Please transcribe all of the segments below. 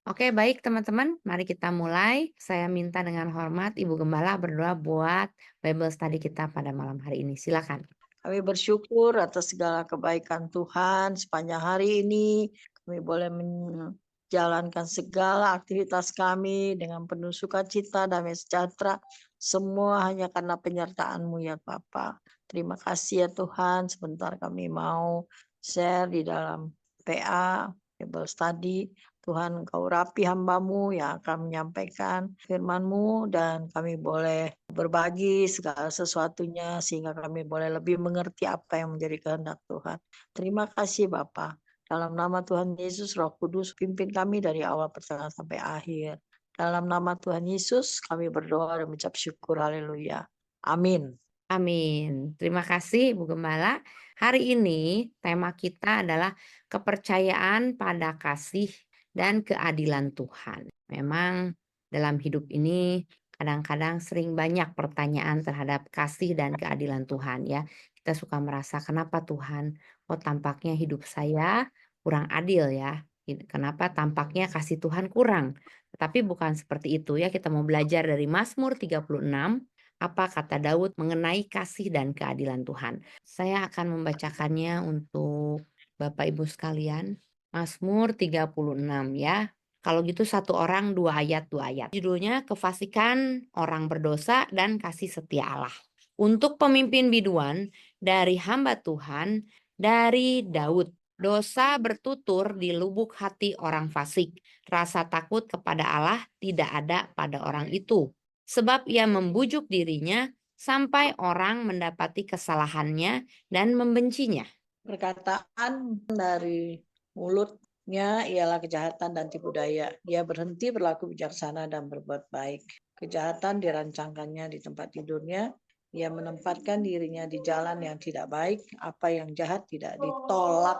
Oke, baik teman-teman, mari kita mulai. Saya minta dengan hormat Ibu Gembala berdoa buat Bible study kita pada malam hari ini. Silakan. Kami bersyukur atas segala kebaikan Tuhan sepanjang hari ini. Kami boleh menjalankan segala aktivitas kami dengan penuh sukacita, damai sejahtera. Semua hanya karena penyertaan-Mu ya Bapa. Terima kasih ya Tuhan. Sebentar kami mau share di dalam PA, Bible Study. Tuhan, Engkau rapi hamba-Mu yang akan menyampaikan firman-Mu, dan kami boleh berbagi segala sesuatunya sehingga kami boleh lebih mengerti apa yang menjadi kehendak Tuhan. Terima kasih Bapa. Dalam nama Tuhan Yesus, Roh Kudus pimpin kami dari awal pertengahan sampai akhir. Dalam nama Tuhan Yesus kami berdoa dan mengucap syukur. Haleluya. Amin. Amin. Terima kasih Bu Gembala. Hari ini tema kita adalah kepercayaan pada kasih dan keadilan Tuhan. Memang dalam hidup ini kadang-kadang sering banyak pertanyaan terhadap kasih dan keadilan Tuhan ya. Kita suka merasa kenapa Tuhan kok tampaknya hidup saya kurang adil ya. Kenapa tampaknya kasih Tuhan kurang. Tetapi bukan seperti itu ya. Kita mau belajar dari Mazmur 36. Apa kata Daud mengenai kasih dan keadilan Tuhan. Saya akan membacakannya untuk Bapak Ibu sekalian. Mazmur 36 ya. Kalau gitu satu orang dua ayat. Judulnya kefasikan orang berdosa dan kasih setia Allah. Untuk pemimpin biduan dari hamba Tuhan dari Daud. Dosa bertutur di lubuk hati orang fasik. Rasa takut kepada Allah tidak ada pada orang itu. Sebab ia membujuk dirinya sampai orang mendapati kesalahannya dan membencinya. Perkataan dari mulutnya ialah kejahatan dan tipu daya. Dia berhenti berlaku bijaksana dan berbuat baik. Kejahatan dirancangkannya di tempat tidurnya. Ia menempatkan dirinya di jalan yang tidak baik. Apa yang jahat tidak ditolak.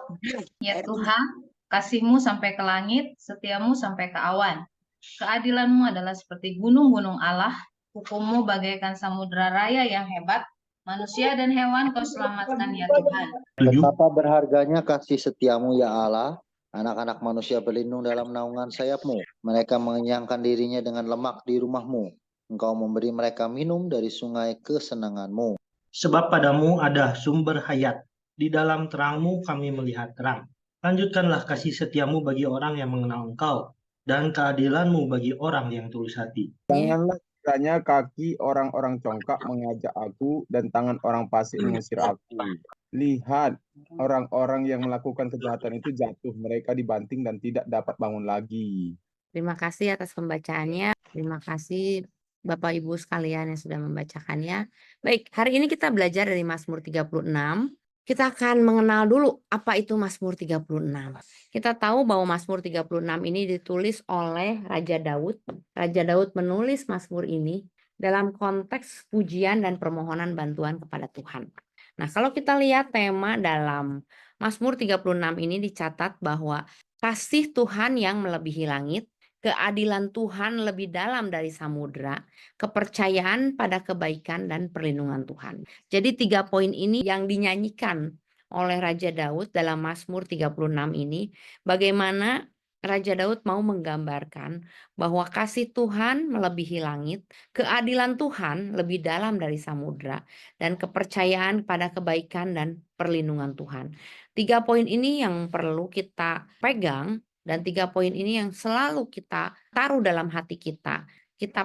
Ya Tuhan, kasih-Mu sampai ke langit, setia-Mu sampai ke awan. Keadilan-Mu adalah seperti gunung-gunung Allah, hukum-Mu bagaikan samudera raya yang hebat. Manusia dan hewan Kau selamatkan ya Tuhan. Betapa berharganya kasih setiamu ya Allah. Anak-anak manusia berlindung dalam naungan sayap-Mu. Mereka mengenyangkan dirinya dengan lemak di rumah-Mu. Engkau memberi mereka minum dari sungai kesenangan-Mu. Sebab padamu ada sumber hayat. Di dalam terang-Mu kami melihat terang. Lanjutkanlah kasih setiamu bagi orang yang mengenal Engkau, dan keadilan-Mu bagi orang yang tulus hati. Janganlah kiranya kaki orang-orang congkak mengajak aku, dan tangan orang fasik mengusir aku. Lihat, orang-orang yang melakukan kejahatan itu jatuh, mereka dibanting dan tidak dapat bangun lagi. Terima kasih atas pembacaannya. Terima kasih Bapak Ibu sekalian yang sudah membacakannya. Baik, hari ini kita belajar dari Mazmur 36. Kita akan mengenal dulu apa itu Mazmur 36. Kita tahu bahwa Mazmur 36 ini ditulis oleh Raja Daud. Raja Daud menulis Mazmur ini dalam konteks pujian dan permohonan bantuan kepada Tuhan. Nah, kalau kita lihat tema dalam Mazmur 36 ini dicatat bahwa kasih Tuhan yang melebihi langit, keadilan Tuhan lebih dalam dari samudera, kepercayaan pada kebaikan dan perlindungan Tuhan. Jadi 3 poin ini yang dinyanyikan oleh Raja Daud dalam Mazmur 36 ini, bagaimana Raja Daud mau menggambarkan bahwa kasih Tuhan melebihi langit, keadilan Tuhan lebih dalam dari samudera, dan kepercayaan pada kebaikan dan perlindungan Tuhan. 3 poin ini yang perlu kita pegang. Dan 3 poin ini yang selalu kita taruh dalam hati kita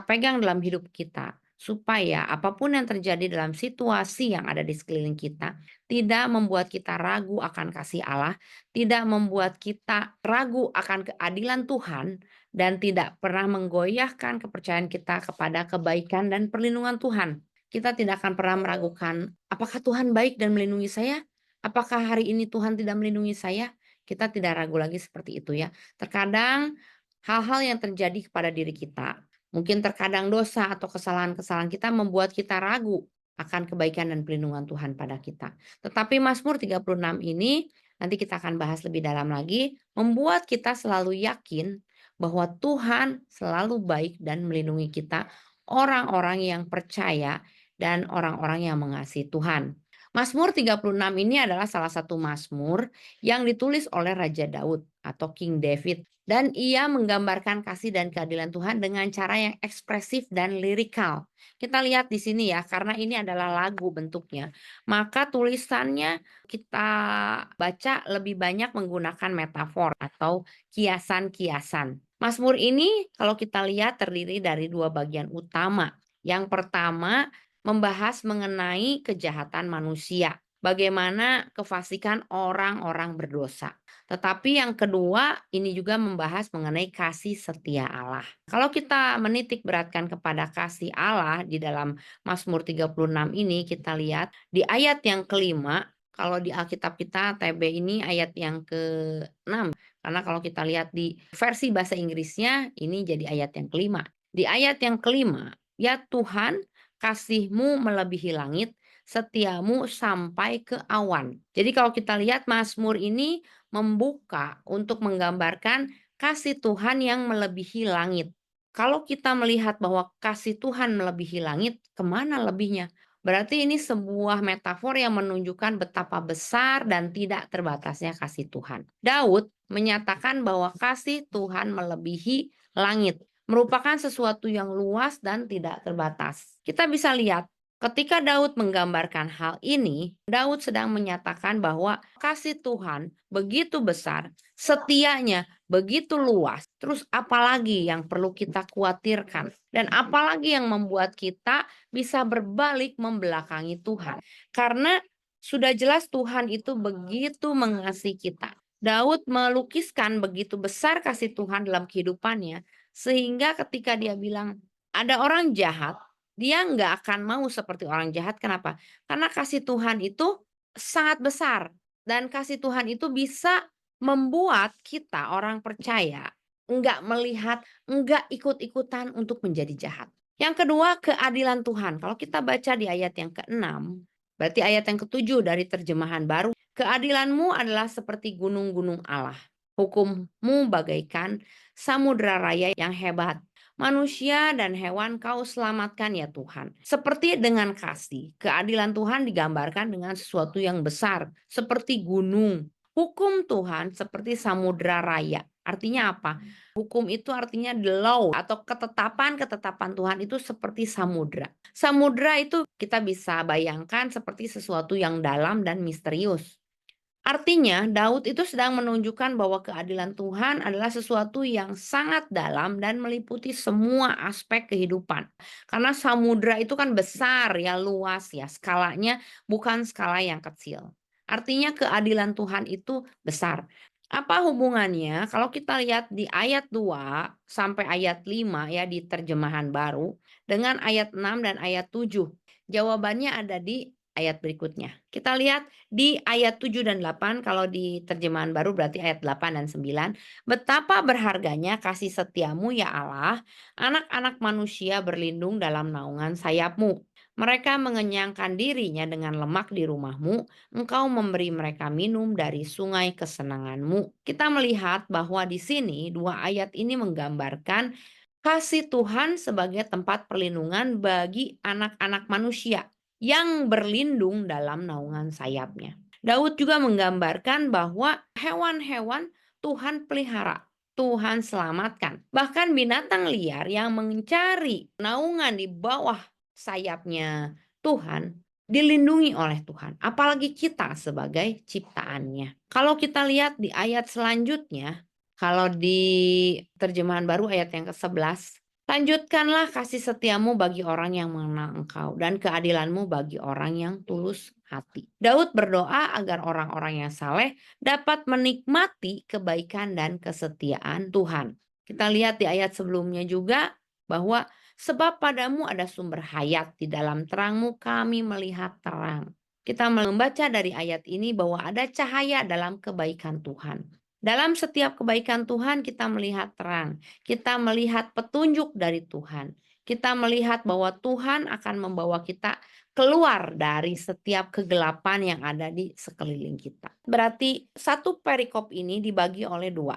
pegang dalam hidup kita, supaya apapun yang terjadi dalam situasi yang ada di sekeliling kita, tidak membuat kita ragu akan kasih Allah, tidak membuat kita ragu akan keadilan Tuhan, dan tidak pernah menggoyahkan kepercayaan kita kepada kebaikan dan perlindungan Tuhan. Kita tidak akan pernah meragukan, apakah Tuhan baik dan melindungi saya? Apakah hari ini Tuhan tidak melindungi saya? Kita tidak ragu lagi seperti itu ya. Terkadang hal-hal yang terjadi kepada diri kita, mungkin terkadang dosa atau kesalahan-kesalahan kita membuat kita ragu akan kebaikan dan perlindungan Tuhan pada kita. Tetapi Mazmur 36 ini, nanti kita akan bahas lebih dalam lagi, membuat kita selalu yakin bahwa Tuhan selalu baik dan melindungi kita, orang-orang yang percaya dan orang-orang yang mengasihi Tuhan. Mazmur 36 ini adalah salah satu mazmur yang ditulis oleh Raja Daud atau King David. Dan ia menggambarkan kasih dan keadilan Tuhan dengan cara yang ekspresif dan lirikal. Kita lihat di sini ya, karena ini adalah lagu bentuknya. Maka tulisannya kita baca lebih banyak menggunakan metafor atau kiasan-kiasan. Mazmur ini kalau kita lihat terdiri dari dua bagian utama. Yang pertama membahas mengenai kejahatan manusia, bagaimana kefasikan orang-orang berdosa. Tetapi yang kedua ini juga membahas mengenai kasih setia Allah. Kalau kita menitik beratkan kepada kasih Allah di dalam Mazmur 36 ini, kita lihat di ayat yang kelima, kalau di Alkitab kita TB ini ayat yang ke-6. Karena kalau kita lihat di versi bahasa Inggrisnya ini jadi ayat yang kelima. Di ayat yang kelima, ya Tuhan, kasih-Mu melebihi langit, setiamu sampai ke awan. Jadi kalau kita lihat Mazmur ini membuka untuk menggambarkan kasih Tuhan yang melebihi langit. Kalau kita melihat bahwa kasih Tuhan melebihi langit, kemana lebihnya? Berarti ini sebuah metafor yang menunjukkan betapa besar dan tidak terbatasnya kasih Tuhan. Daud menyatakan bahwa kasih Tuhan melebihi langit, merupakan sesuatu yang luas dan tidak terbatas. Kita bisa lihat ketika Daud menggambarkan hal ini, Daud sedang menyatakan bahwa kasih Tuhan begitu besar, setianya begitu luas. Terus apalagi yang perlu kita khawatirkan? Dan apalagi yang membuat kita bisa berbalik membelakangi Tuhan? Karena sudah jelas Tuhan itu begitu mengasihi kita. Daud melukiskan begitu besar kasih Tuhan dalam kehidupannya, sehingga ketika dia bilang ada orang jahat, dia nggak akan mau seperti orang jahat. Kenapa? Karena kasih Tuhan itu sangat besar. Dan kasih Tuhan itu bisa membuat kita orang percaya nggak melihat, nggak ikut-ikutan untuk menjadi jahat. Yang kedua, keadilan Tuhan. Kalau kita baca di ayat yang ke-6, berarti ayat yang ke-7 dari terjemahan baru, keadilan-Mu adalah seperti gunung-gunung Allah. Hukum-Mu bagaikan samudra raya yang hebat. Manusia dan hewan Kau selamatkan ya Tuhan. Seperti dengan kasih, keadilan Tuhan digambarkan dengan sesuatu yang besar, seperti gunung. Hukum Tuhan seperti samudra raya. Artinya apa? Hukum itu artinya the law atau ketetapan-ketetapan Tuhan itu seperti samudra. Samudra itu kita bisa bayangkan seperti sesuatu yang dalam dan misterius. Artinya, Daud itu sedang menunjukkan bahwa keadilan Tuhan adalah sesuatu yang sangat dalam dan meliputi semua aspek kehidupan. Karena samudra itu kan besar ya, luas ya, skalanya bukan skala yang kecil. Artinya keadilan Tuhan itu besar. Apa hubungannya? Kalau kita lihat di ayat 2 sampai ayat 5 ya di terjemahan baru dengan ayat 6 dan ayat 7. Jawabannya ada di ayat berikutnya. Kita lihat di ayat 7 dan 8, kalau di terjemahan baru berarti ayat 8 dan 9. Betapa berharganya kasih setiamu ya Allah, anak-anak manusia berlindung dalam naungan sayapmu. Mereka mengenyangkan dirinya dengan lemak di rumahmu, engkau memberi mereka minum dari sungai kesenanganmu. Kita melihat bahwa di sini dua ayat ini menggambarkan kasih Tuhan sebagai tempat perlindungan bagi anak-anak manusia yang berlindung dalam naungan sayapnya. Daud juga menggambarkan bahwa hewan-hewan Tuhan pelihara, Tuhan selamatkan. Bahkan binatang liar yang mencari naungan di bawah sayapnya Tuhan dilindungi oleh Tuhan. Apalagi kita sebagai ciptaannya. Kalau kita lihat di ayat selanjutnya, kalau di terjemahan baru ayat yang ke-11, lanjutkanlah kasih setiamu bagi orang yang mengenal engkau dan keadilanmu bagi orang yang tulus hati. Daud berdoa agar orang-orang yang saleh dapat menikmati kebaikan dan kesetiaan Tuhan. Kita lihat di ayat sebelumnya juga bahwa sebab padamu ada sumber hayat, di dalam terangmu kami melihat terang. Kita membaca dari ayat ini bahwa ada cahaya dalam kebaikan Tuhan. Dalam setiap kebaikan Tuhan kita melihat terang. Kita melihat petunjuk dari Tuhan. Kita melihat bahwa Tuhan akan membawa kita keluar dari setiap kegelapan yang ada di sekeliling kita. Berarti satu perikop ini dibagi oleh dua.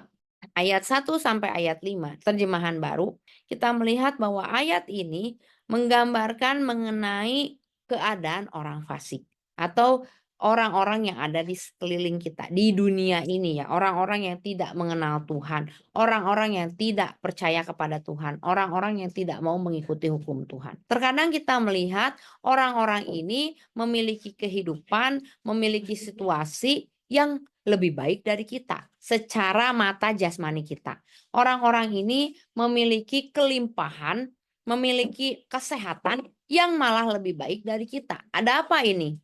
Ayat 1 sampai ayat 5, terjemahan baru, kita melihat bahwa ayat ini menggambarkan mengenai keadaan orang fasik. atau orang-orang yang ada di sekeliling kita, di dunia ini ya, orang-orang yang tidak mengenal Tuhan, orang-orang yang tidak percaya kepada Tuhan, orang-orang yang tidak mau mengikuti hukum Tuhan. Terkadang kita melihat orang-orang ini memiliki kehidupan, memiliki situasi yang lebih baik dari kita secara mata jasmani kita. Orang-orang ini memiliki kelimpahan, memiliki kesehatan yang malah lebih baik dari kita. Ada apa ini?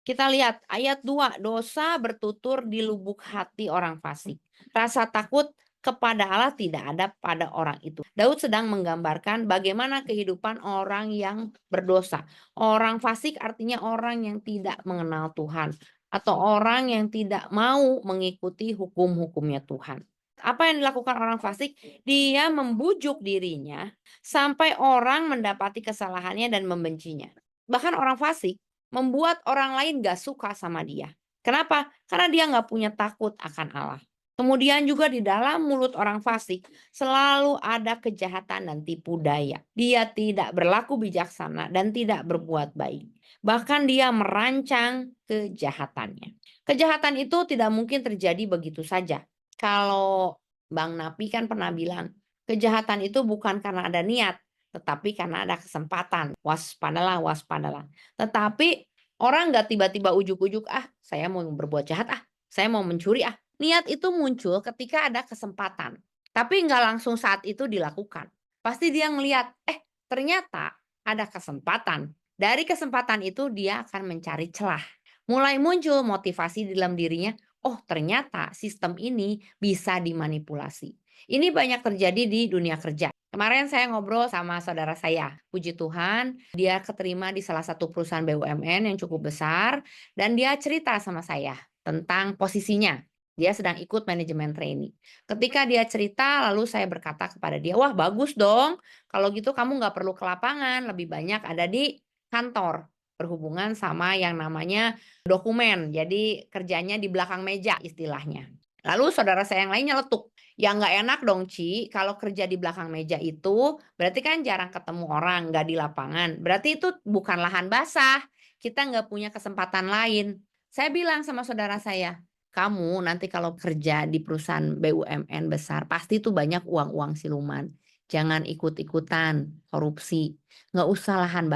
Kita lihat ayat 2, dosa bertutur di lubuk hati orang fasik. Rasa takut kepada Allah tidak ada pada orang itu. Daud sedang menggambarkan bagaimana kehidupan orang yang berdosa. Orang fasik artinya orang yang tidak mengenal Tuhan, atau orang yang tidak mau mengikuti hukum-hukumnya Tuhan. Apa yang dilakukan orang fasik? Dia membujuk dirinya sampai orang mendapati kesalahannya dan membencinya. Bahkan orang fasik membuat orang lain gak suka sama dia. Kenapa? Karena dia gak punya takut akan Allah. Kemudian juga di dalam mulut orang fasik selalu ada kejahatan dan tipu daya. Dia tidak berlaku bijaksana dan tidak berbuat baik. Bahkan dia merancang kejahatannya. Kejahatan itu tidak mungkin terjadi begitu saja. Kalau Bang Napi kan pernah bilang, kejahatan itu bukan karena ada niat, tetapi karena ada kesempatan. Waspadalah, waspadalah. Tetapi orang nggak tiba-tiba ujuk-ujuk, saya mau berbuat jahat, saya mau mencuri, Niat itu muncul ketika ada kesempatan. Tapi nggak langsung saat itu dilakukan. Pasti dia ngelihat, ternyata ada kesempatan. Dari kesempatan itu dia akan mencari celah. Mulai muncul motivasi di dalam dirinya, ternyata sistem ini bisa dimanipulasi. Ini banyak terjadi di dunia kerja. Kemarin saya ngobrol sama saudara saya, puji Tuhan, dia keterima di salah satu perusahaan BUMN yang cukup besar, dan dia cerita sama saya tentang posisinya. Dia sedang ikut manajemen training. Ketika dia cerita, lalu saya berkata kepada dia, wah bagus dong, kalau gitu kamu nggak perlu ke lapangan, lebih banyak ada di kantor, berhubungan sama yang namanya dokumen, jadi kerjanya di belakang meja istilahnya. Lalu saudara saya yang lainnya letuk, ya nggak enak dong Ci, kalau kerja di belakang meja itu berarti kan jarang ketemu orang, nggak di lapangan. Berarti itu bukan lahan basah, kita nggak punya kesempatan lain. Saya bilang sama saudara saya, kamu nanti kalau kerja di perusahaan BUMN besar, pasti tuh banyak uang-uang siluman. Jangan ikut-ikutan korupsi, nggak usah lahan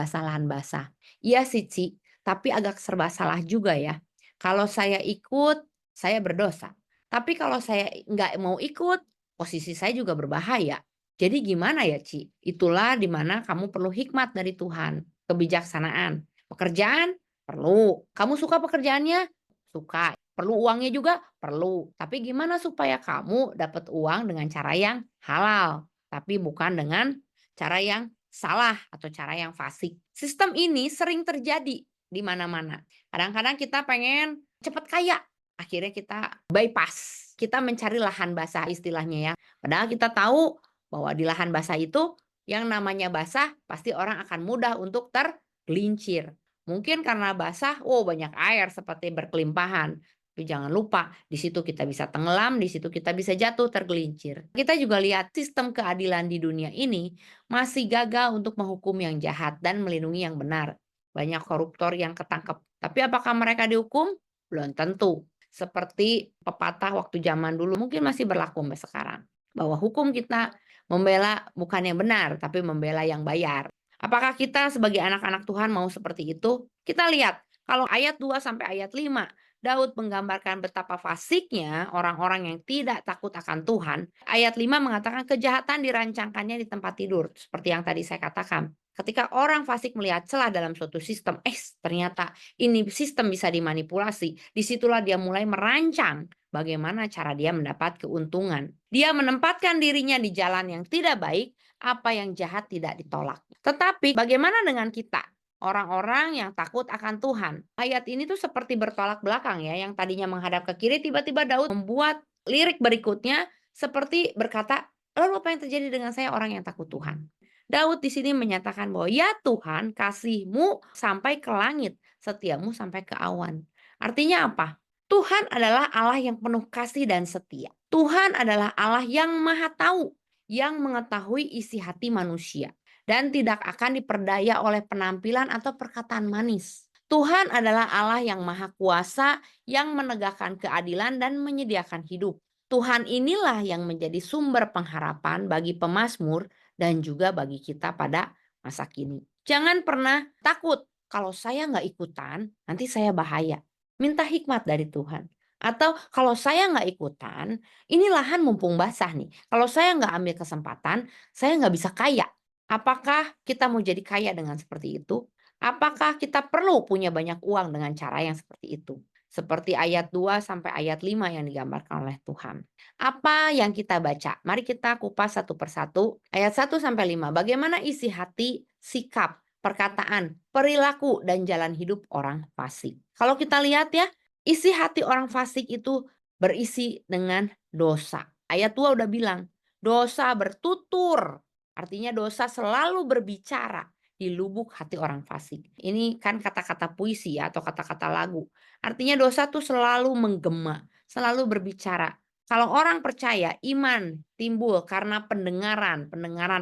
basah. Iya sih Ci, tapi agak serba salah juga ya. Kalau saya ikut, saya berdosa. Tapi kalau saya nggak mau ikut, posisi saya juga berbahaya. Jadi gimana ya Ci? Itulah dimana kamu perlu hikmat dari Tuhan, kebijaksanaan. Pekerjaan perlu. Kamu suka pekerjaannya? Suka. Perlu uangnya juga? Perlu. Tapi gimana supaya kamu dapat uang dengan cara yang halal, tapi bukan dengan cara yang salah atau cara yang fasik. Sistem ini sering terjadi di mana-mana. Kadang-kadang kita pengen cepat kaya. Akhirnya kita bypass, kita mencari lahan basah istilahnya ya. Padahal kita tahu bahwa di lahan basah itu yang namanya basah pasti orang akan mudah untuk tergelincir. Mungkin karena basah, banyak air seperti berkelimpahan. Tapi jangan lupa, di situ kita bisa tenggelam, di situ kita bisa jatuh tergelincir. Kita juga lihat sistem keadilan di dunia ini masih gagal untuk menghukum yang jahat dan melindungi yang benar. Banyak koruptor yang ketangkep. Tapi apakah mereka dihukum? Belum tentu. Seperti pepatah waktu zaman dulu mungkin masih berlaku sampai sekarang. Bahwa hukum kita membela bukan yang benar, tapi membela yang bayar. Apakah kita sebagai anak-anak Tuhan mau seperti itu? Kita lihat, kalau ayat 2 sampai ayat 5, Daud menggambarkan betapa fasiknya orang-orang yang tidak takut akan Tuhan. Ayat 5 mengatakan kejahatan dirancangkannya di tempat tidur. Seperti yang tadi saya katakan. Ketika orang fasik melihat celah dalam suatu sistem, ternyata ini sistem bisa dimanipulasi. Disitulah dia mulai merancang bagaimana cara dia mendapat keuntungan. Dia menempatkan dirinya di jalan yang tidak baik, apa yang jahat tidak ditolak. Tetapi bagaimana dengan kita? Orang-orang yang takut akan Tuhan. Ayat ini tuh seperti bertolak belakang ya. Yang tadinya menghadap ke kiri, tiba-tiba Daud membuat lirik berikutnya seperti berkata, lalu apa yang terjadi dengan saya orang yang takut Tuhan? Daud di sini menyatakan bahwa ya Tuhan, kasih-Mu sampai ke langit, setiamu sampai ke awan. Artinya apa? Tuhan adalah Allah yang penuh kasih dan setia. Tuhan adalah Allah yang maha tahu, yang mengetahui isi hati manusia dan tidak akan diperdaya oleh penampilan atau perkataan manis. Tuhan adalah Allah yang maha kuasa, yang menegakkan keadilan dan menyediakan hidup. Tuhan inilah yang menjadi sumber pengharapan bagi pemazmur dan juga bagi kita pada masa kini. Jangan pernah takut, kalau saya nggak ikutan, nanti saya bahaya. Minta hikmat dari Tuhan. Atau kalau saya nggak ikutan, ini lahan mumpung basah nih. Kalau saya nggak ambil kesempatan, saya nggak bisa kaya. Apakah kita mau jadi kaya dengan seperti itu? Apakah kita perlu punya banyak uang dengan cara yang seperti itu? Seperti ayat 2 sampai ayat 5 yang digambarkan oleh Tuhan. Apa yang kita baca? Mari kita kupas satu persatu. Ayat 1 sampai 5. Bagaimana isi hati, sikap, perkataan, perilaku, dan jalan hidup orang fasik. Kalau kita lihat ya, isi hati orang fasik itu berisi dengan dosa. Ayat 2 udah bilang, dosa bertutur. Artinya dosa selalu berbicara di lubuk hati orang fasik. Ini kan kata-kata puisi ya, atau kata-kata lagu. Artinya dosa tuh selalu menggema, selalu berbicara. Kalau orang percaya, iman timbul karena pendengaran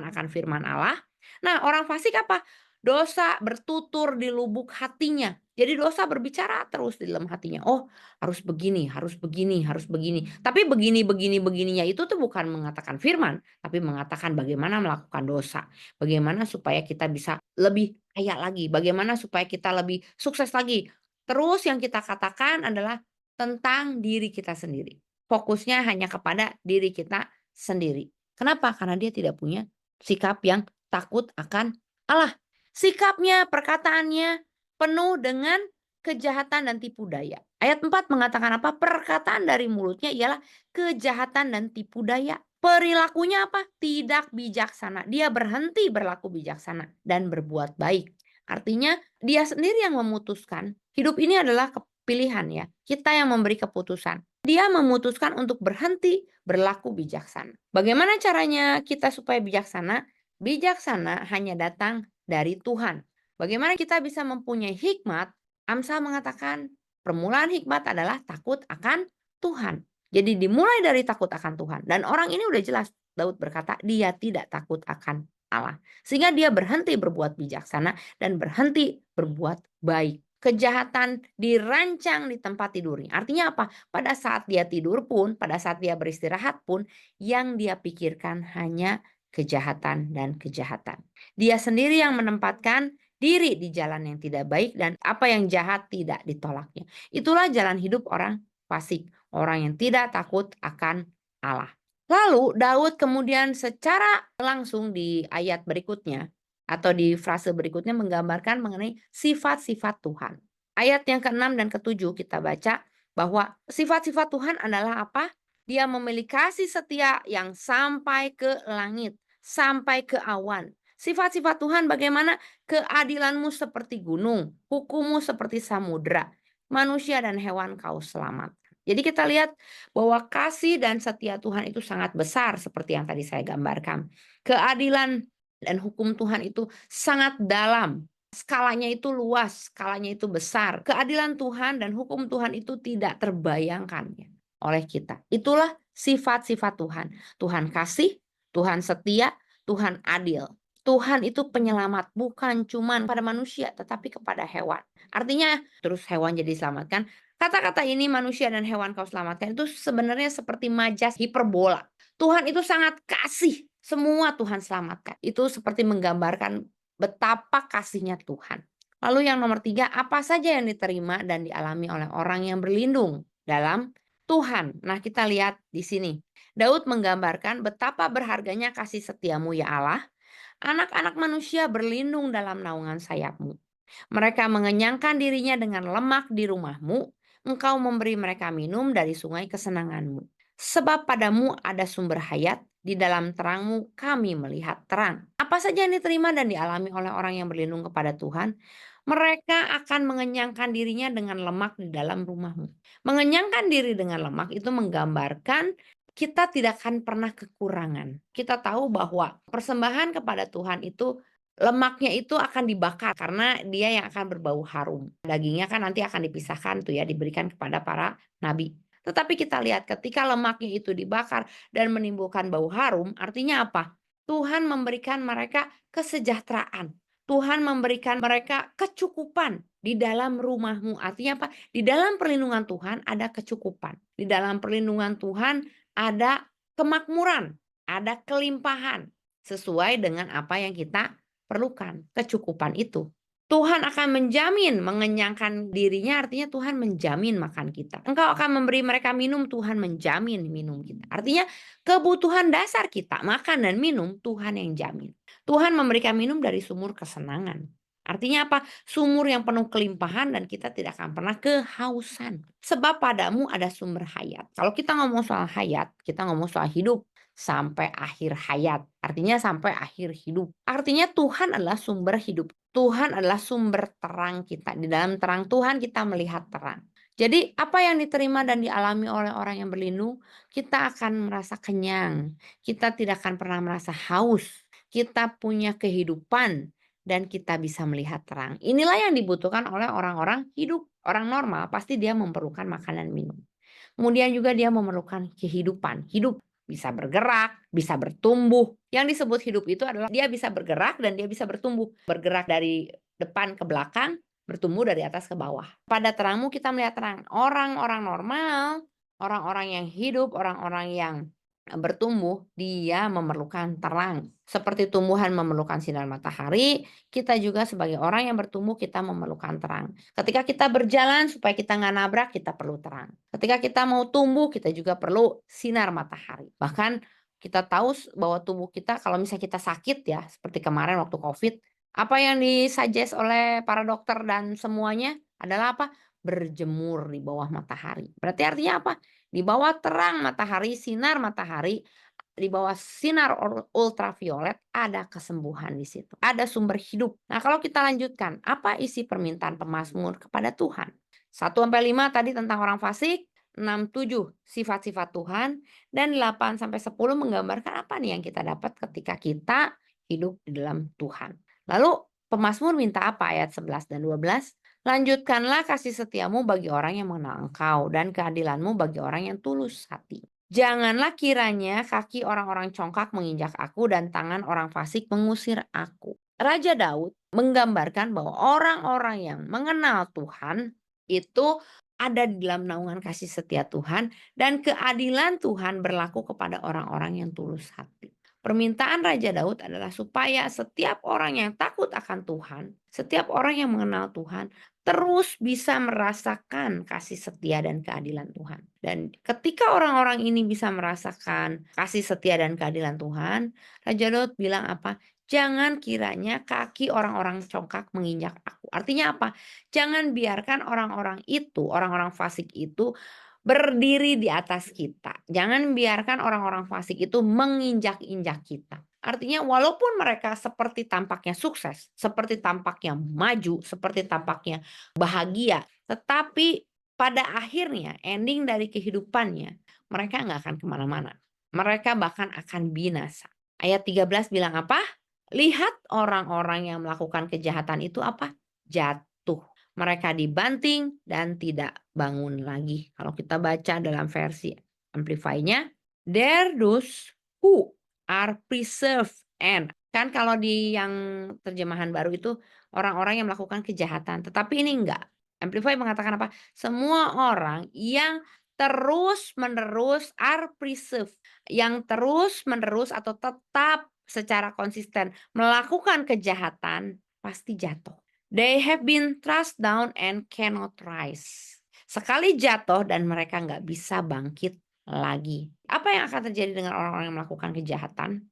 akan firman Allah. Nah, orang fasik apa? Dosa bertutur di lubuk hatinya. Jadi dosa berbicara terus di dalam hatinya. Oh, harus begini, harus begini, harus begini. Tapi begininya itu tuh bukan mengatakan firman, tapi mengatakan bagaimana melakukan dosa. Bagaimana supaya kita bisa lebih kaya lagi, bagaimana supaya kita lebih sukses lagi. Terus yang kita katakan adalah tentang diri kita sendiri. Fokusnya hanya kepada diri kita sendiri. Kenapa? Karena dia tidak punya sikap yang takut akan Allah. Sikapnya, perkataannya penuh dengan kejahatan dan tipu daya. Ayat 4 mengatakan apa? Perkataan dari mulutnya ialah kejahatan dan tipu daya. Perilakunya apa? Tidak bijaksana. Dia berhenti berlaku bijaksana dan berbuat baik. Artinya dia sendiri yang memutuskan. Hidup ini adalah pilihan ya. Kita yang memberi keputusan. Dia memutuskan untuk berhenti berlaku bijaksana. Bagaimana caranya kita supaya bijaksana? Bijaksana hanya datang dari Tuhan. Bagaimana kita bisa mempunyai hikmat? Amsal mengatakan permulaan hikmat adalah takut akan Tuhan. Jadi dimulai dari takut akan Tuhan. Dan orang ini udah jelas, Daud berkata dia tidak takut akan Allah. Sehingga dia berhenti berbuat bijaksana dan berhenti berbuat baik. Kejahatan dirancang di tempat tidurnya. Artinya apa? Pada saat dia tidur pun, pada saat dia beristirahat pun, yang dia pikirkan hanya kejahatan dan kejahatan. Dia sendiri yang menempatkan diri di jalan yang tidak baik dan apa yang jahat tidak ditolaknya. Itulah jalan hidup orang fasik, orang yang tidak takut akan Allah. Lalu Daud kemudian secara langsung di ayat berikutnya atau di frase berikutnya menggambarkan mengenai sifat-sifat Tuhan. Ayat yang ke-6 dan ke-7 kita baca bahwa sifat-sifat Tuhan adalah apa? Dia memiliki kasih setia yang sampai ke langit, sampai ke awan. Sifat-sifat Tuhan bagaimana? Keadilanmu seperti gunung, hukummu seperti samudra. Manusia dan hewan kau selamatkan. Jadi kita lihat bahwa kasih dan setia Tuhan itu sangat besar seperti yang tadi saya gambarkan. Keadilan dan hukum Tuhan itu sangat dalam. Skalanya itu luas, skalanya itu besar. Keadilan Tuhan dan hukum Tuhan itu tidak terbayangkan oleh kita. Itulah sifat-sifat Tuhan. Tuhan kasih, Tuhan setia, Tuhan adil. Tuhan itu penyelamat, bukan cuma pada manusia, tetapi kepada hewan. Artinya, terus hewan jadi diselamatkan. Kata-kata ini manusia dan hewan kau selamatkan itu sebenarnya seperti majas hiperbola. Tuhan itu sangat kasih, semua Tuhan selamatkan. Itu seperti menggambarkan betapa kasihnya Tuhan. Lalu yang nomor 3, apa saja yang diterima dan dialami oleh orang yang berlindung dalam Tuhan. Nah, kita lihat di sini. Daud menggambarkan betapa berharganya kasih setiamu ya Allah. Anak-anak manusia berlindung dalam naungan sayapmu. Mereka mengenyangkan dirinya dengan lemak di rumahmu. Engkau memberi mereka minum dari sungai kesenanganmu. Sebab padamu ada sumber hayat, di dalam terangmu kami melihat terang. Apa saja yang diterima dan dialami oleh orang yang berlindung kepada Tuhan, mereka akan mengenyangkan dirinya dengan lemak di dalam rumahmu. Mengenyangkan diri dengan lemak itu menggambarkan kita tidak akan pernah kekurangan. Kita tahu bahwa persembahan kepada Tuhan itu lemaknya itu akan dibakar karena dia yang akan berbau harum. Dagingnya kan nanti akan dipisahkan tuh ya, diberikan kepada para nabi. Tetapi kita lihat ketika lemaknya itu dibakar dan menimbulkan bau harum, artinya apa? Tuhan memberikan mereka kesejahteraan. Tuhan memberikan mereka kecukupan di dalam rumahmu. Artinya apa? Di dalam perlindungan Tuhan ada kecukupan. Di dalam perlindungan Tuhan ada kemakmuran, ada kelimpahan sesuai dengan apa yang kita perlukan. Kecukupan itu Tuhan akan menjamin mengenyangkan dirinya, artinya Tuhan menjamin makan kita. Engkau akan memberi mereka minum, Tuhan menjamin minum kita. Artinya kebutuhan dasar kita, makan dan minum, Tuhan yang jamin. Tuhan memberikan minum dari sumur kesenangan. Artinya apa? Sumur yang penuh kelimpahan dan kita tidak akan pernah kehausan. Sebab padamu ada sumber hayat. Kalau kita ngomong soal hayat, kita ngomong soal hidup sampai akhir hayat. Artinya sampai akhir hidup. Artinya Tuhan adalah sumber hidup. Tuhan adalah sumber terang kita. Di dalam terang Tuhan kita melihat terang. Jadi apa yang diterima dan dialami oleh orang yang berlindung, kita akan merasa kenyang. Kita tidak akan pernah merasa haus. Kita punya kehidupan dan kita bisa melihat terang. Inilah yang dibutuhkan oleh orang-orang hidup. Orang normal pasti dia memerlukan makanan minum. Kemudian juga dia memerlukan kehidupan. Hidup bisa bergerak, bisa bertumbuh. Yang disebut hidup itu adalah dia bisa bergerak dan dia bisa bertumbuh. Bergerak dari depan ke belakang, bertumbuh dari atas ke bawah. Pada terangmu kita melihat terang. Orang-orang normal, orang-orang yang hidup, orang-orang yang bertumbuh, dia memerlukan terang. Seperti tumbuhan memerlukan sinar matahari, kita juga sebagai orang yang bertumbuh kita memerlukan terang. Ketika kita berjalan supaya kita nggak nabrak, kita perlu terang. Ketika kita mau tumbuh, kita juga perlu sinar matahari. Bahkan kita tahu bahwa tubuh kita, kalau misalnya kita sakit ya, seperti kemarin waktu COVID, apa yang disuggest oleh para dokter dan semuanya adalah apa? Berjemur di bawah matahari. Berarti artinya apa? Di bawah terang matahari, sinar matahari, di bawah sinar ultraviolet ada kesembuhan di situ. Ada sumber hidup. Nah, kalau kita lanjutkan, apa isi permintaan pemazmur kepada Tuhan? 1-5 tadi tentang orang fasik, 6-7 sifat-sifat Tuhan, dan 8-10 menggambarkan apa nih yang kita dapat ketika kita hidup di dalam Tuhan. Lalu pemazmur minta apa ayat 11 dan 12? Lanjutkanlah kasih setiamu bagi orang yang mengenal Engkau dan keadilanmu bagi orang yang tulus hati. Janganlah kiranya kaki orang-orang congkak menginjak aku dan tangan orang fasik mengusir aku. Raja Daud menggambarkan bahwa orang-orang yang mengenal Tuhan itu ada di dalam naungan kasih setia Tuhan dan keadilan Tuhan berlaku kepada orang-orang yang tulus hati. Permintaan Raja Daud adalah supaya setiap orang yang takut akan Tuhan, setiap orang yang mengenal Tuhan, terus bisa merasakan kasih setia dan keadilan Tuhan. Dan ketika orang-orang ini bisa merasakan kasih setia dan keadilan Tuhan, Raja Daud bilang apa? Jangan kiranya kaki orang-orang congkak menginjak aku. Artinya apa? Jangan biarkan orang-orang itu, orang-orang fasik itu berdiri di atas kita. Jangan biarkan orang-orang fasik itu menginjak-injak kita. Artinya walaupun mereka seperti tampaknya sukses, seperti tampaknya maju, seperti tampaknya bahagia, tetapi pada akhirnya ending dari kehidupannya mereka nggak akan kemana-mana. Mereka bahkan akan binasa. Ayat 13 bilang apa? Lihat orang-orang yang melakukan kejahatan itu apa? Jatuh. Mereka dibanting dan tidak bangun lagi. Kalau kita baca dalam versi Amplify-nya, there those who are preserved and. Kan kalau di yang terjemahan baru itu orang-orang yang melakukan kejahatan. Tetapi ini enggak. Amplify mengatakan apa? Semua orang yang terus-menerus are preserved. Yang terus-menerus atau tetap secara konsisten melakukan kejahatan pasti jatuh. They have been thrust down and cannot rise. Sekali jatuh dan mereka nggak bisa bangkit lagi. Apa yang akan terjadi dengan orang-orang yang melakukan kejahatan?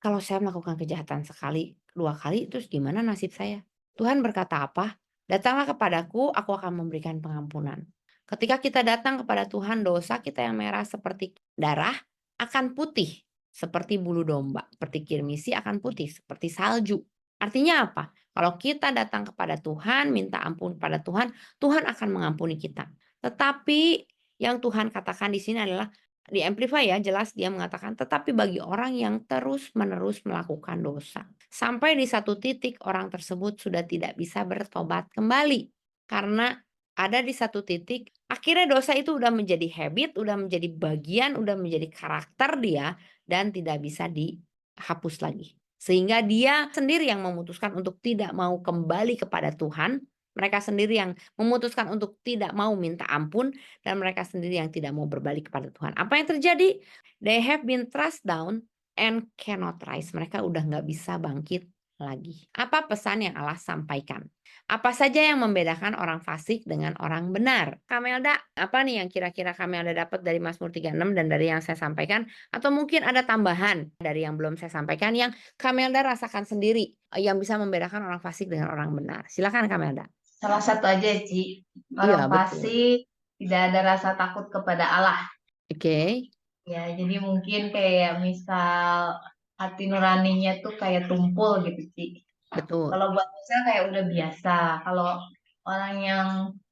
Kalau saya melakukan kejahatan sekali, 2 kali, terus gimana nasib saya? Tuhan berkata apa? Datanglah kepadaku, aku akan memberikan pengampunan. Ketika kita datang kepada Tuhan, dosa kita yang merah seperti darah akan putih seperti bulu domba. Seperti kirmisi akan putih seperti salju. Artinya apa? Kalau kita datang kepada Tuhan, minta ampun kepada Tuhan, Tuhan akan mengampuni kita. Tetapi yang Tuhan katakan di sini adalah, di Amplify ya, jelas dia mengatakan, tetapi bagi orang yang terus-menerus melakukan dosa. Sampai di satu titik orang tersebut sudah tidak bisa bertobat kembali. Karena ada di satu titik, akhirnya dosa itu udah menjadi habit, udah menjadi bagian, udah menjadi karakter dia, dan tidak bisa dihapus lagi. Sehingga dia sendiri yang memutuskan untuk tidak mau kembali kepada Tuhan. Mereka sendiri yang memutuskan untuk tidak mau minta ampun. Dan mereka sendiri yang tidak mau berbalik kepada Tuhan. Apa yang terjadi? They have been thrust down and cannot rise. Mereka udah nggak bisa bangkit lagi. Apa pesan yang Allah sampaikan? Apa saja yang membedakan orang fasik dengan orang benar? Kamelda, apa nih yang kira-kira Kamelda dapat dari Mazmur 36 dan dari yang saya sampaikan? Atau mungkin ada tambahan dari yang belum saya sampaikan yang Kamelda rasakan sendiri yang bisa membedakan orang fasik dengan orang benar? Silakan Kamelda. Salah satu aja, Ci. Iya, Orang betul. fasik tidak ada rasa takut kepada Allah. Oke. Ya, jadi mungkin kayak misal hati nuraninya tuh kayak tumpul gitu, Ci. Betul. Kalau buat saya kayak udah biasa. Kalau orang yang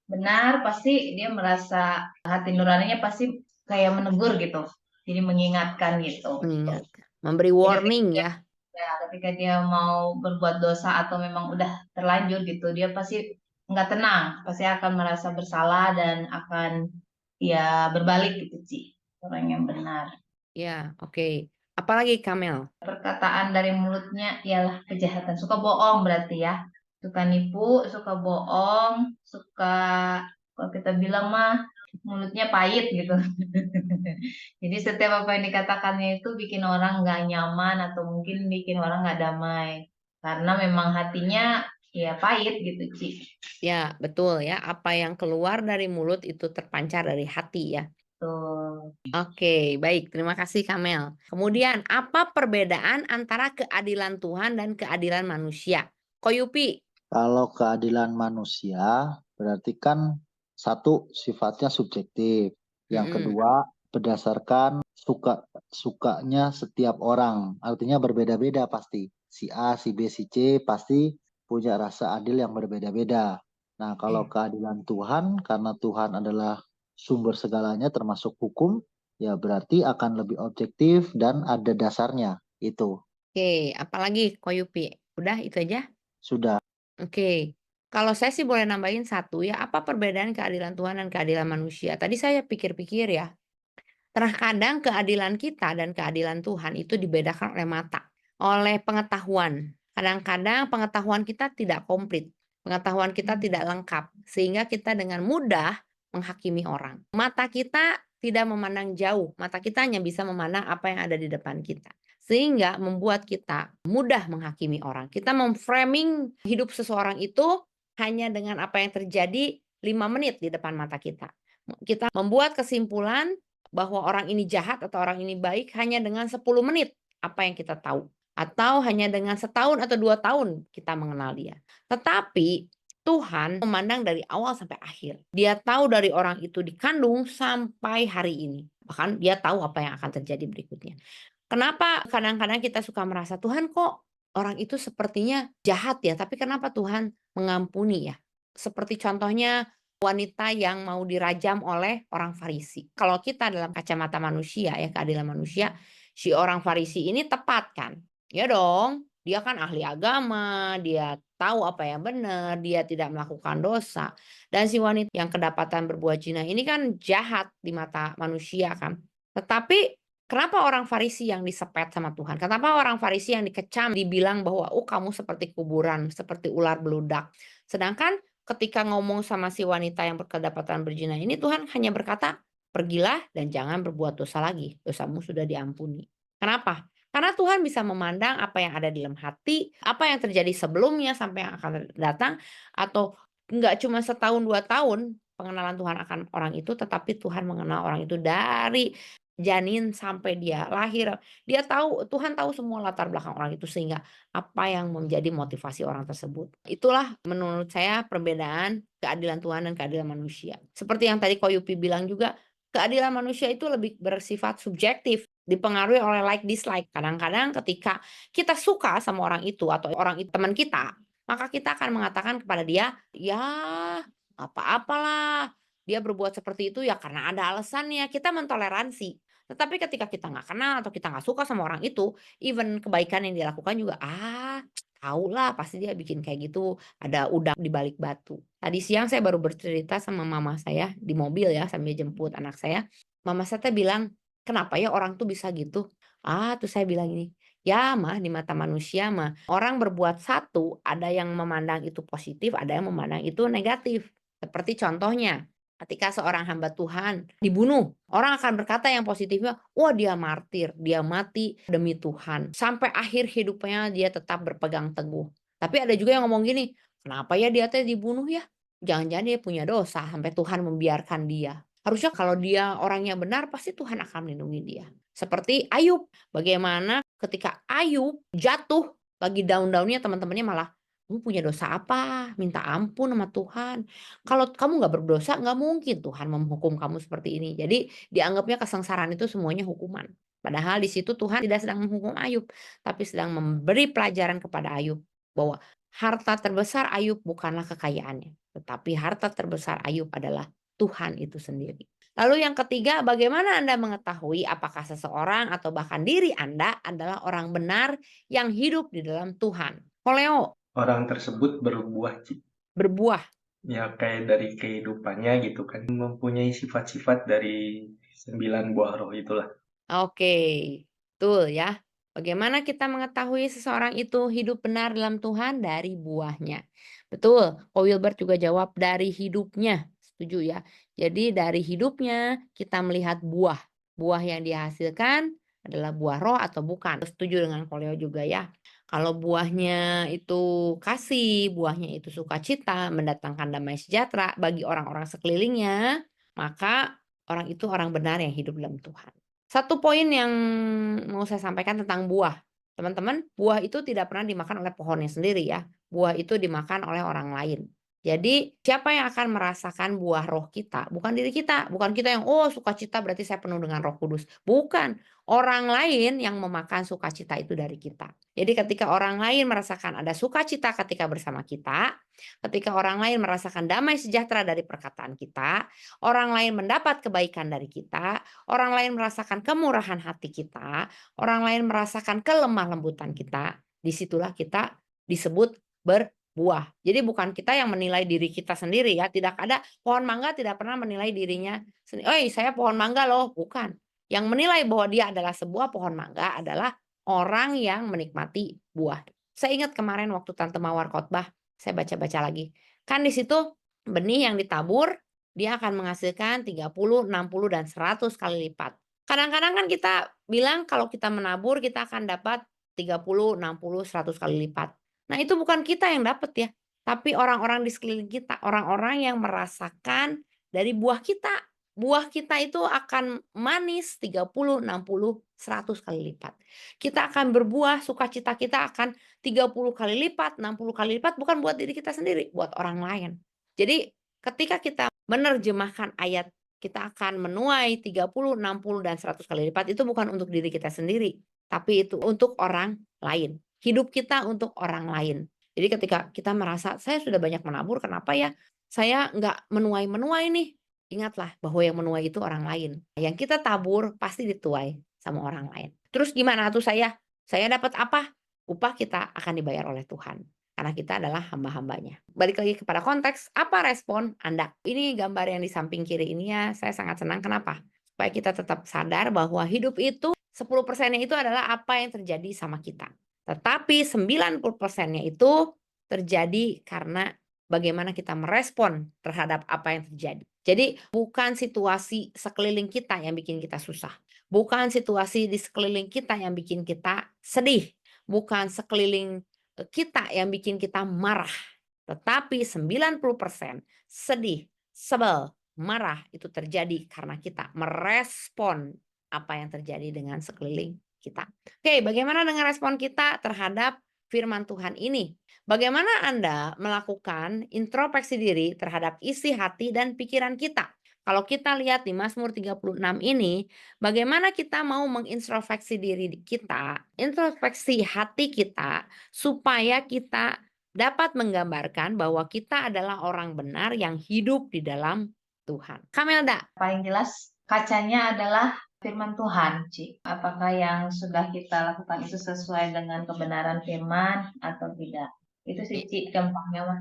benar pasti dia merasa hati nuraninya pasti kayak menegur gitu. Jadi mengingatkan gitu. Mengingatkan. Memberi Jadi warning ya. ketika dia mau berbuat dosa atau memang udah terlanjur gitu, dia pasti nggak tenang, pasti akan merasa bersalah dan akan ya berbalik gitu sih orang yang benar. Ya, oke. Apalagi Kamel? Perkataan dari mulutnya ialah kejahatan, suka bohong berarti ya, suka nipu, suka bohong, suka kalau kita bilang mah mulutnya pahit gitu. Jadi setiap apa yang dikatakannya itu bikin orang nggak nyaman atau mungkin bikin orang nggak damai karena memang hatinya ya pahit gitu, Ci. Ya, betul ya. Apa yang keluar dari mulut itu terpancar dari hati ya. Tuh. Oke, baik. Terima kasih Kamel. Kemudian, apa perbedaan antara keadilan Tuhan dan keadilan manusia? Koyupi. Kalau keadilan manusia berarti kan satu sifatnya subjektif. Yang kedua berdasarkan sukanya setiap orang. Artinya berbeda-beda pasti. Si A, si B, si C pasti punya rasa adil yang berbeda-beda. Nah, kalau keadilan Tuhan karena Tuhan adalah sumber segalanya termasuk hukum, ya berarti akan lebih objektif dan ada dasarnya itu. Oke, apalagi Koyupi? Udah itu aja? Sudah. Oke. Kalau saya sih boleh nambahin satu ya, apa perbedaan keadilan Tuhan dan keadilan manusia? Tadi saya pikir-pikir ya. Terkadang keadilan kita dan keadilan Tuhan itu dibedakan oleh mata, oleh pengetahuan. Kadang-kadang pengetahuan kita tidak komplit, pengetahuan kita tidak lengkap, sehingga kita dengan mudah menghakimi orang. Mata kita tidak memandang jauh, mata kita hanya bisa memandang apa yang ada di depan kita. Sehingga membuat kita mudah menghakimi orang. Kita memframing hidup seseorang itu hanya dengan apa yang terjadi 5 menit di depan mata kita. Kita membuat kesimpulan bahwa orang ini jahat atau orang ini baik hanya dengan 10 menit apa yang kita tahu. Atau hanya dengan setahun atau 2 tahun kita mengenal dia. Tetapi Tuhan memandang dari awal sampai akhir. Dia tahu dari orang itu dikandung sampai hari ini. Bahkan dia tahu apa yang akan terjadi berikutnya. Kenapa kadang-kadang kita suka merasa Tuhan kok orang itu sepertinya jahat ya, tapi kenapa Tuhan mengampuni ya? Seperti contohnya wanita yang mau dirajam oleh orang Farisi. Kalau kita dalam kacamata manusia ya, keadilan manusia, si orang Farisi ini tepat kan? Ya dong, dia kan ahli agama, dia tahu apa yang benar, dia tidak melakukan dosa. Dan si wanita yang kedapatan berbuat zina ini kan jahat di mata manusia kan. Tetapi kenapa orang Farisi yang disepet sama Tuhan? Kenapa orang Farisi yang dikecam dibilang bahwa oh kamu seperti kuburan, seperti ular beludak. Sedangkan ketika ngomong sama si wanita yang kedapatan berzina ini Tuhan hanya berkata, pergilah dan jangan berbuat dosa lagi. Dosamu sudah diampuni. Kenapa? Karena Tuhan bisa memandang apa yang ada di dalam hati, apa yang terjadi sebelumnya sampai yang akan datang, atau enggak cuma setahun 2 tahun pengenalan Tuhan akan orang itu, tetapi Tuhan mengenal orang itu dari janin sampai dia lahir. Dia tahu, Tuhan tahu semua latar belakang orang itu sehingga apa yang menjadi motivasi orang tersebut. Itulah menurut saya perbedaan keadilan Tuhan dan keadilan manusia. Seperti yang tadi Koyupi bilang juga, keadilan manusia itu lebih bersifat subjektif, dipengaruhi oleh like dislike. Kadang-kadang ketika kita suka sama orang itu atau orang itu teman kita, maka kita akan mengatakan kepada dia, ya apa-apalah. Dia berbuat seperti itu ya karena ada alasannya. Kita mentoleransi. Tetapi ketika kita nggak kenal atau kita nggak suka sama orang itu, even kebaikan yang dia lakukan juga, tahu lah pasti dia bikin kayak gitu, ada udang di balik batu. Tadi siang saya baru bercerita sama mama saya di mobil ya sambil jemput anak saya. Mama saya bilang, kenapa ya orang tuh bisa gitu? Terus saya bilang ini, Ya mah di mata manusia mah orang berbuat satu, ada yang memandang itu positif, ada yang memandang itu negatif. Seperti contohnya, ketika seorang hamba Tuhan dibunuh, orang akan berkata yang positifnya, wah dia martir, dia mati demi Tuhan. Sampai akhir hidupnya dia tetap berpegang teguh. Tapi ada juga yang ngomong gini, kenapa ya dia teh dibunuh ya? Jangan-jangan dia punya dosa sampai Tuhan membiarkan dia. Harusnya kalau dia orangnya benar, pasti Tuhan akan melindungi dia. Seperti Ayub, bagaimana ketika Ayub jatuh, lagi daun-daunnya teman-temannya malah, "Kamu punya dosa apa? Minta ampun sama Tuhan. Kalau kamu nggak berdosa, nggak mungkin Tuhan menghukum kamu seperti ini." Jadi dianggapnya kesengsaraan itu semuanya hukuman. Padahal di situ Tuhan tidak sedang menghukum Ayub, tapi sedang memberi pelajaran kepada Ayub bahwa harta terbesar Ayub bukanlah kekayaannya, tetapi harta terbesar Ayub adalah Tuhan itu sendiri. Lalu yang ketiga, bagaimana Anda mengetahui apakah seseorang atau bahkan diri Anda adalah orang benar yang hidup di dalam Tuhan? Koleo, Orang tersebut berbuah, Ci. berbuah. Ya kayak dari kehidupannya gitu kan. Mempunyai sifat-sifat dari 9 buah roh itulah. Oke, betul ya. Bagaimana kita mengetahui seseorang itu hidup benar dalam Tuhan? Dari buahnya. Betul, Ko Wilbert juga jawab dari hidupnya. Setuju ya. Jadi dari hidupnya kita melihat buah. Buah yang dihasilkan adalah buah roh atau bukan. Setuju dengan Ko Leo juga ya. Kalau buahnya itu kasih, buahnya itu sukacita, mendatangkan damai sejahtera bagi orang-orang sekelilingnya, maka orang itu orang benar yang hidup dalam Tuhan. Satu poin yang mau saya sampaikan tentang buah. Teman-teman, buah itu tidak pernah dimakan oleh pohonnya sendiri ya. Buah itu dimakan oleh orang lain. Jadi siapa yang akan merasakan buah roh kita? Bukan diri kita. Bukan kita yang, oh sukacita berarti saya penuh dengan Roh Kudus. Bukan. Orang lain yang memakan sukacita itu dari kita. Jadi ketika orang lain merasakan ada sukacita ketika bersama kita, ketika orang lain merasakan damai sejahtera dari perkataan kita, orang lain mendapat kebaikan dari kita, orang lain merasakan kemurahan hati kita, orang lain merasakan kelemah lembutan kita, disitulah kita disebut berbuah. Jadi bukan kita yang menilai diri kita sendiri ya, tidak ada pohon mangga tidak pernah menilai dirinya sendiri. "Oi, saya pohon mangga loh." Bukan. Yang menilai bahwa dia adalah sebuah pohon mangga adalah orang yang menikmati buah. Saya ingat kemarin waktu Tante Mawar khotbah, saya baca-baca lagi. Kan di situ benih yang ditabur dia akan menghasilkan 30, 60, dan 100 kali lipat. Kadang-kadang kan kita bilang kalau kita menabur kita akan dapat 30, 60, 100 kali lipat. Nah itu bukan kita yang dapat ya, tapi orang-orang di sekeliling kita, orang-orang yang merasakan dari buah kita. Buah kita itu akan manis 30, 60, 100 kali lipat. Kita akan berbuah, sukacita kita akan 30 kali lipat, 60 kali lipat, bukan buat diri kita sendiri, buat orang lain. Jadi ketika kita menerjemahkan ayat kita akan menuai 30, 60, dan 100 kali lipat itu bukan untuk diri kita sendiri, tapi itu untuk orang lain. Hidup kita untuk orang lain. Jadi ketika kita merasa saya sudah banyak menabur, kenapa ya saya nggak menuai-menuai nih? Ingatlah bahwa yang menuai itu orang lain. Yang kita tabur pasti dituai sama orang lain. Terus gimana tuh saya? Saya dapat apa? Upah kita akan dibayar oleh Tuhan. Karena kita adalah hamba-hambanya. Balik lagi kepada konteks, apa respon Anda? Ini gambar yang di samping kiri ini ya, saya sangat senang. Kenapa? Supaya kita tetap sadar bahwa hidup itu 10%-nya itu adalah apa yang terjadi sama kita. Tetapi 90%-nya itu terjadi karena bagaimana kita merespon terhadap apa yang terjadi. Jadi bukan situasi sekeliling kita yang bikin kita susah. Bukan situasi di sekeliling kita yang bikin kita sedih. Bukan sekeliling kita yang bikin kita marah. Tetapi 90% sedih, sebel, marah itu terjadi karena kita merespon apa yang terjadi dengan sekeliling kita. Oke, bagaimana dengan respon kita terhadap firman Tuhan ini? Bagaimana Anda melakukan introspeksi diri terhadap isi hati dan pikiran kita? Kalau kita lihat di Mazmur 36 ini, bagaimana kita mau mengintrospeksi diri kita, introspeksi hati kita, supaya kita dapat menggambarkan bahwa kita adalah orang benar yang hidup di dalam Tuhan. Kamelda. Paling jelas kacanya adalah firman Tuhan, Ci. Apakah yang sudah kita lakukan itu sesuai dengan kebenaran firman atau tidak? Itu sih, Ci, gampangnya mah.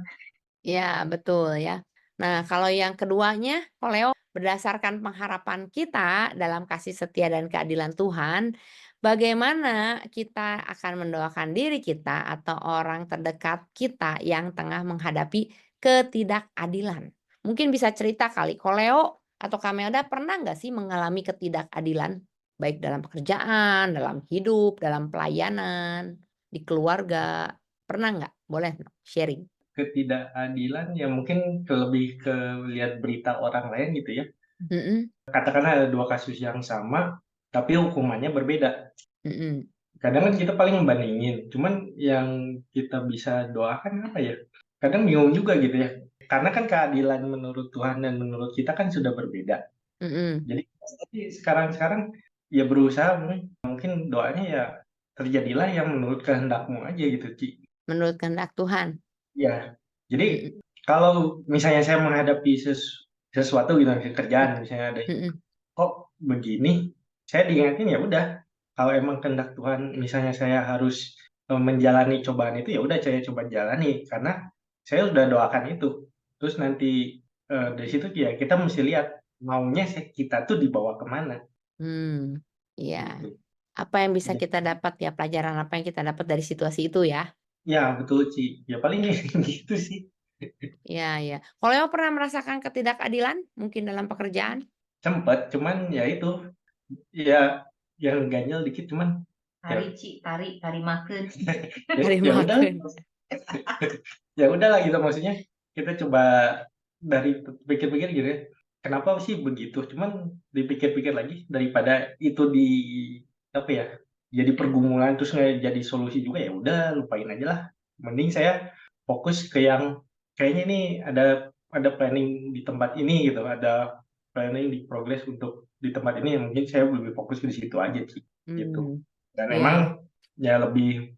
Ya, betul ya. Nah, kalau yang keduanya, Leo, berdasarkan pengharapan kita dalam kasih setia dan keadilan Tuhan, bagaimana kita akan mendoakan diri kita atau orang terdekat kita yang tengah menghadapi ketidakadilan. Mungkin bisa cerita kali, Koleo atau Kamelda pernah nggak sih mengalami ketidakadilan? Baik dalam pekerjaan, dalam hidup, dalam pelayanan, di keluarga. Pernah nggak? Boleh sharing. Ketidakadilan ya mungkin lebih ke lihat berita orang lain gitu ya. Mm-mm, Katakanlah ada 2 kasus yang sama, tapi hukumannya berbeda. mm-mm, Kadang kan kita paling membandingin, cuman yang kita bisa doakan apa ya? Kadang bingung juga gitu ya. Karena kan keadilan menurut Tuhan dan menurut kita kan sudah berbeda. mm-mm. Jadi tapi sekarang ya berusaha mungkin doanya ya terjadilah yang menurut kehendakmu aja gitu, Ci. Menurut kehendak Tuhan. Ya, jadi Mm-mm, kalau misalnya saya menghadapi sesuatu gitu, kerjaan misalnya ada mm-mm, kok begini, saya diingatin ya udah. Kalau emang kehendak Tuhan, misalnya saya harus menjalani cobaan itu, ya udah saya coba jalani karena saya sudah doakan itu. Terus nanti dari situ ya kita mesti lihat maunya kita tuh dibawa kemana Iya. gitu. Apa yang bisa Ya, kita dapat ya, pelajaran apa yang kita dapat dari situasi itu ya? ya betul Ci. Ya paling gitu sih. Iya, iya. Koleo pernah merasakan ketidakadilan mungkin dalam pekerjaan? Sempet, cuman ya itu ya yang ganjel dikit cuman ya Tari, Ci, tari makan. Dari ya udah makan. ya udahlah gitu maksudnya kita coba dari pikir-pikir gitu ya kenapa sih begitu cuman dipikir-pikir lagi daripada itu di apa ya jadi pergumulan terus nggak jadi solusi juga ya udah lupain aja lah mending saya fokus ke yang kayaknya ini ada planning di tempat ini gitu ada planning di progress untuk di tempat ini mungkin saya lebih fokus di situ aja sih gitu dan Iya, emang ya lebih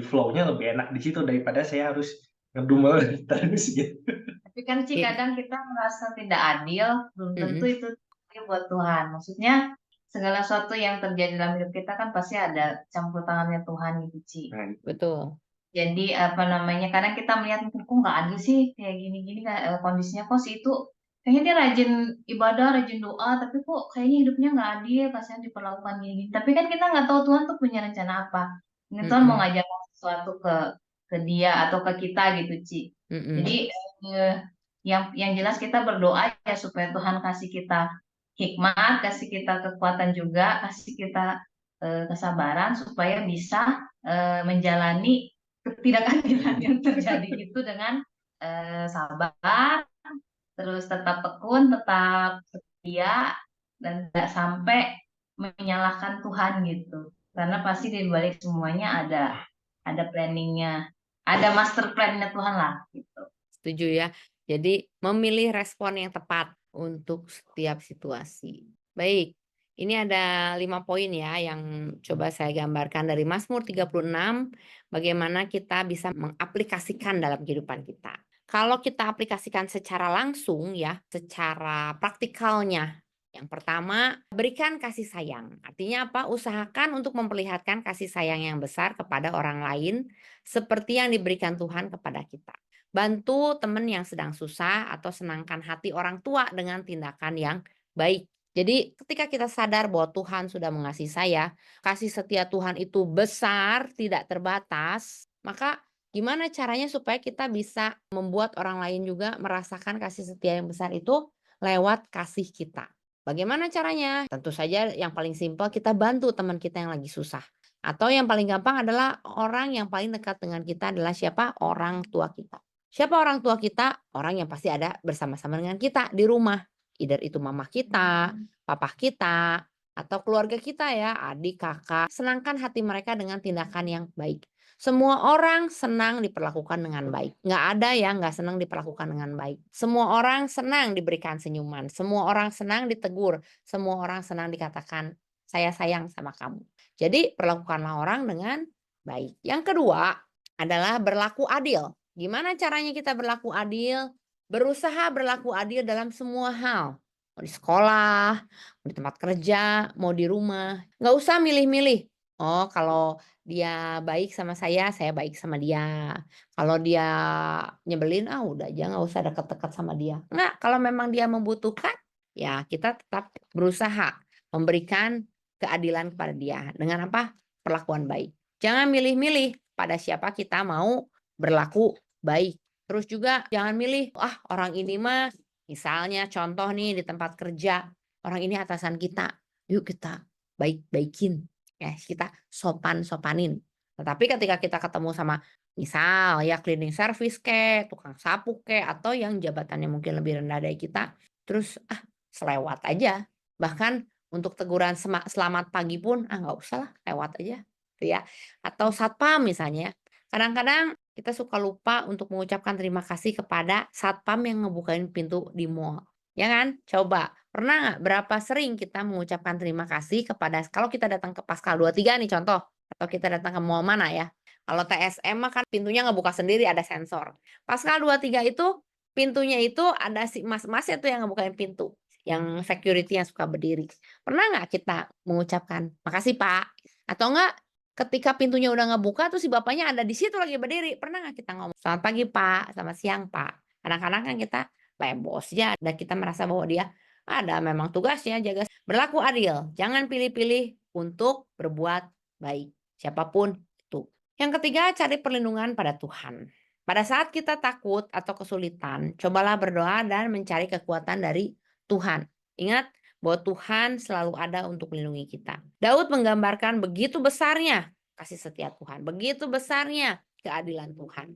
flow-nya lebih enak di situ daripada saya harus ngedumel terus gitu. Tapi kan Ci, iya. kadang kita merasa tidak adil, belum tentu Mm-mm, itu adil buat Tuhan. Maksudnya segala sesuatu yang terjadi dalam hidup kita kan pasti ada campur tangannya Tuhan gitu, Ci. Nah, betul. Jadi apa namanya, kadang kita melihat kok nggak adil sih kayak gini-gini kondisinya kok si itu kayaknya dia rajin ibadah, rajin doa, tapi kok kayaknya hidupnya nggak adil, kasihan diperlakukan gini-gini. Tapi kan kita nggak tahu Tuhan tuh punya rencana apa. Ini Tuhan mau Mm-mm, ngajarkan sesuatu ke dia atau ke kita gitu, Ci. mm-mm, Jadi eh, yang jelas kita berdoa ya supaya Tuhan kasih kita hikmat, kasih kita kekuatan juga, kasih kita kesabaran supaya bisa menjalani ketidakadilan yang terjadi itu dengan sabar, terus tetap tekun, tetap setia, dan tidak sampai menyalahkan Tuhan gitu. Karena pasti di balik semuanya ada planningnya, ada master plan-nya Tuhan lah gitu. setuju ya. Jadi memilih respon yang tepat untuk setiap situasi. Baik, ini ada 5 poin ya yang coba saya gambarkan dari Mazmur 36, bagaimana kita bisa mengaplikasikan dalam kehidupan kita. Kalau kita aplikasikan secara langsung ya, secara praktikalnya, yang pertama, berikan kasih sayang. Artinya apa? Usahakan untuk memperlihatkan kasih sayang yang besar kepada orang lain seperti yang diberikan Tuhan kepada kita. Bantu teman yang sedang susah atau senangkan hati orang tua dengan tindakan yang baik. Jadi ketika kita sadar bahwa Tuhan sudah mengasihi saya, kasih setia Tuhan itu besar, tidak terbatas, maka gimana caranya supaya kita bisa membuat orang lain juga merasakan kasih setia yang besar itu lewat kasih kita. Bagaimana caranya? Tentu saja yang paling simpel kita bantu teman kita yang lagi susah. Atau yang paling gampang adalah orang yang paling dekat dengan kita adalah siapa? Orang tua kita. Siapa orang tua kita? Orang yang pasti ada bersama-sama dengan kita di rumah. Either itu mama kita, papa kita, atau keluarga kita ya, adik, kakak. Senangkan hati mereka dengan tindakan yang baik. Semua orang senang diperlakukan dengan baik. Nggak ada yang nggak senang diperlakukan dengan baik. Semua orang senang diberikan senyuman. Semua orang senang ditegur. Semua orang senang dikatakan, saya sayang sama kamu. Jadi perlakukanlah orang dengan baik. Yang kedua adalah berlaku adil. Gimana caranya kita berlaku adil? Berusaha berlaku adil dalam semua hal. Mau di sekolah, mau di tempat kerja, mau di rumah. Nggak usah milih-milih. Oh, kalau dia baik sama saya baik sama dia. Kalau dia nyebelin, udah aja nggak usah deket-deket sama dia. Nggak, kalau memang dia membutuhkan, ya kita tetap berusaha memberikan keadilan kepada dia. Dengan apa? Perlakuan baik. Jangan milih-milih pada siapa kita mau berlaku baik. Terus juga jangan milih, orang ini mah misalnya contoh nih di tempat kerja, orang ini atasan kita, yuk kita baik-baikin. Ya, kita sopan-sopanin. Tetapi ketika kita ketemu sama misal ya cleaning service kek, tukang sapu kek, atau yang jabatannya mungkin lebih rendah dari kita, terus selewat aja. Bahkan untuk teguran selamat pagi pun nggak usah lah, lewat aja gitu ya. Atau satpam misalnya. Kadang-kadang kita suka lupa untuk mengucapkan terima kasih kepada satpam yang ngebukain pintu di mall. Ya kan? Coba, pernah nggak berapa sering kita mengucapkan terima kasih kepada kalau kita datang ke Paskal 23 nih contoh, atau kita datang ke mall mana ya. Kalau TSM mah kan pintunya ngebuka sendiri ada sensor. Paskal 23 itu pintunya itu ada si mas-masnya tuh yang ngebukain pintu. Yang security yang suka berdiri. Pernah nggak kita mengucapkan, makasih Pak? Atau enggak ketika pintunya udah ngebuka tuh si bapaknya ada di situ lagi berdiri. Pernah nggak kita ngomong, selamat pagi Pak, selamat siang Pak? Kadang-kadang kan kita lembos ya dan kita merasa bahwa dia ada memang tugasnya jaga. Berlaku adil, jangan pilih-pilih untuk berbuat baik. Siapapun itu. Yang ketiga, cari perlindungan pada Tuhan. Pada saat kita takut atau kesulitan, cobalah berdoa dan mencari kekuatan dari Tuhan. Ingat bahwa Tuhan selalu ada untuk melindungi kita. Daud menggambarkan begitu besarnya kasih setia Tuhan, begitu besarnya keadilan Tuhan.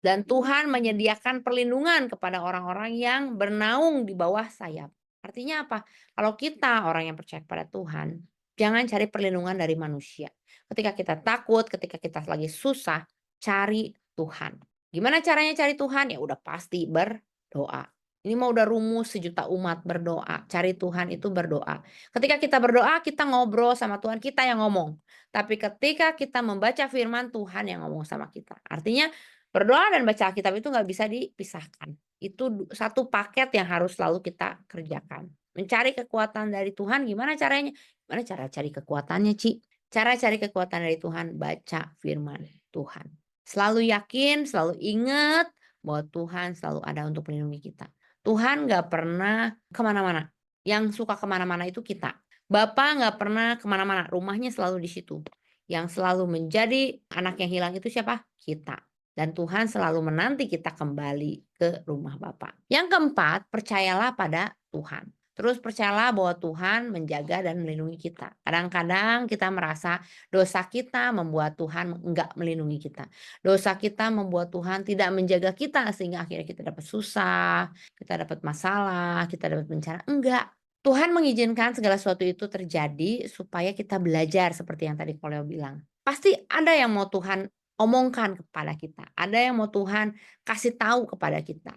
Dan Tuhan menyediakan perlindungan kepada orang-orang yang bernaung di bawah sayap. Artinya apa? Kalau kita orang yang percaya kepada Tuhan, jangan cari perlindungan dari manusia. Ketika kita takut, ketika kita lagi susah, cari Tuhan. Gimana caranya cari Tuhan? Ya udah pasti berdoa. Ini mah udah rumus sejuta umat berdoa. Cari Tuhan itu berdoa. Ketika kita berdoa, kita ngobrol sama Tuhan, kita yang ngomong. Tapi ketika kita membaca firman, Tuhan yang ngomong sama kita. Artinya berdoa dan baca Alkitab itu nggak bisa dipisahkan. Itu satu paket yang harus selalu kita kerjakan. Mencari kekuatan dari Tuhan, gimana caranya? Gimana cara cari kekuatannya, Ci? Cara cari kekuatan dari Tuhan, baca firman Tuhan. Selalu yakin, selalu ingat bahwa Tuhan selalu ada untuk melindungi kita. Tuhan nggak pernah kemana-mana. Yang suka kemana-mana itu kita. Bapak nggak pernah kemana-mana. Rumahnya selalu di situ. Yang selalu menjadi anak yang hilang itu siapa? Kita. Dan Tuhan selalu menanti kita kembali ke rumah Bapak. Yang keempat, percayalah pada Tuhan. Terus percayalah bahwa Tuhan menjaga dan melindungi kita. Kadang-kadang kita merasa dosa kita membuat Tuhan enggak melindungi kita. Dosa kita membuat Tuhan tidak menjaga kita sehingga akhirnya kita dapat susah, kita dapat masalah, kita dapat bencana. Enggak. Tuhan mengizinkan segala sesuatu itu terjadi supaya kita belajar seperti yang tadi Koleo bilang. Pasti ada yang mau Tuhan omongkan kepada kita. Ada yang mau Tuhan kasih tahu kepada kita.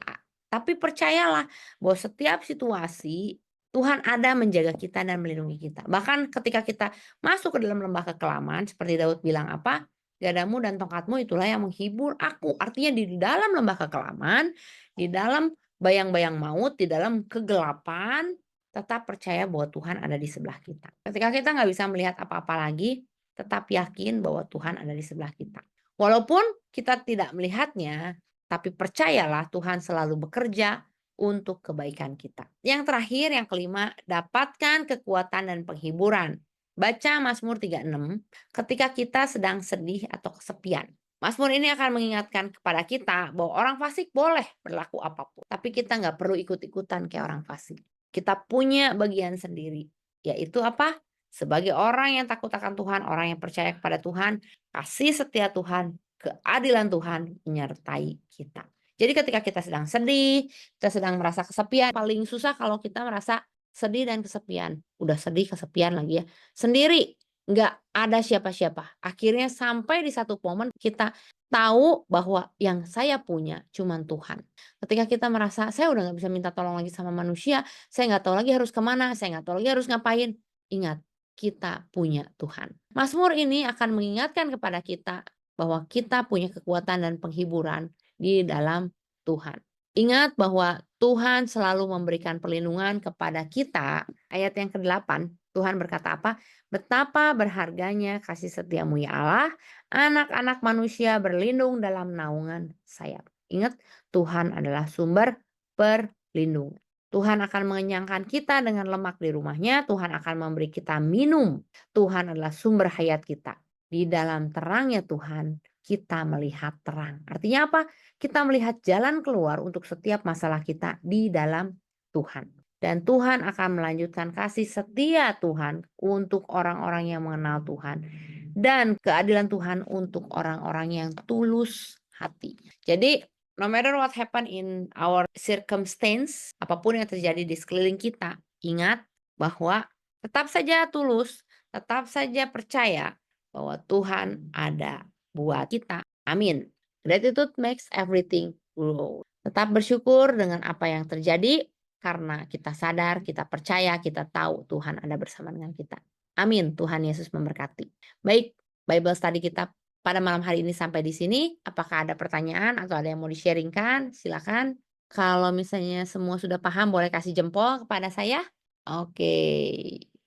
Tapi percayalah bahwa setiap situasi Tuhan ada menjaga kita dan melindungi kita. Bahkan ketika kita masuk ke dalam lembah kekelaman, seperti Daud bilang apa? Gadamu dan tongkatmu itulah yang menghibur aku. Artinya di dalam lembah kekelaman, di dalam bayang-bayang maut, di dalam kegelapan, tetap percaya bahwa Tuhan ada di sebelah kita. Ketika kita nggak bisa melihat apa-apa lagi, tetap yakin bahwa Tuhan ada di sebelah kita. Walaupun kita tidak melihatnya, tapi percayalah Tuhan selalu bekerja untuk kebaikan kita. Yang terakhir, yang kelima, dapatkan kekuatan dan penghiburan. Baca Mazmur 36 ketika kita sedang sedih atau kesepian. Mazmur ini akan mengingatkan kepada kita bahwa orang fasik boleh berlaku apapun. Tapi kita nggak perlu ikut-ikutan kayak orang fasik. Kita punya bagian sendiri. Yaitu apa? Sebagai orang yang takut akan Tuhan, orang yang percaya kepada Tuhan, kasih setia Tuhan, keadilan Tuhan menyertai kita. Jadi ketika kita sedang sedih, kita sedang merasa kesepian, paling susah kalau kita merasa sedih dan kesepian. Udah sedih, kesepian lagi ya. Sendiri, nggak ada siapa-siapa. Akhirnya sampai di satu momen kita tahu bahwa yang saya punya cuman Tuhan. Ketika kita merasa, saya udah nggak bisa minta tolong lagi sama manusia, saya nggak tahu lagi harus kemana, saya nggak tahu lagi harus ngapain. Ingat, kita punya Tuhan. Mazmur ini akan mengingatkan kepada kita bahwa kita punya kekuatan dan penghiburan di dalam Tuhan. Ingat bahwa Tuhan selalu memberikan perlindungan kepada kita. Ayat yang ke-8, Tuhan berkata apa? Betapa berharganya kasih setiamu ya Allah, anak-anak manusia berlindung dalam naungan sayap. Ingat, Tuhan adalah sumber perlindungan. Tuhan akan mengenyangkan kita dengan lemak di rumahnya. Tuhan akan memberi kita minum. Tuhan adalah sumber hayat kita. Di dalam terangnya Tuhan, kita melihat terang. Artinya apa? Kita melihat jalan keluar untuk setiap masalah kita di dalam Tuhan. Dan Tuhan akan melanjutkan kasih setia Tuhan untuk orang-orang yang mengenal Tuhan. Dan keadilan Tuhan untuk orang-orang yang tulus hati. Jadi, no matter what happen in our circumstance, apapun yang terjadi di sekeliling kita, ingat bahwa tetap saja tulus, tetap saja percaya bahwa Tuhan ada buat kita. Amin. Gratitude makes everything grow. Tetap bersyukur dengan apa yang terjadi karena kita sadar, kita percaya, kita tahu Tuhan ada bersama dengan kita. Amin. Tuhan Yesus memberkati. Baik, Bible study kita pada malam hari ini sampai di sini. Apakah ada pertanyaan atau ada yang mau di-sharingkan? Silakan. Kalau misalnya semua sudah paham, boleh kasih jempol kepada saya. Oke.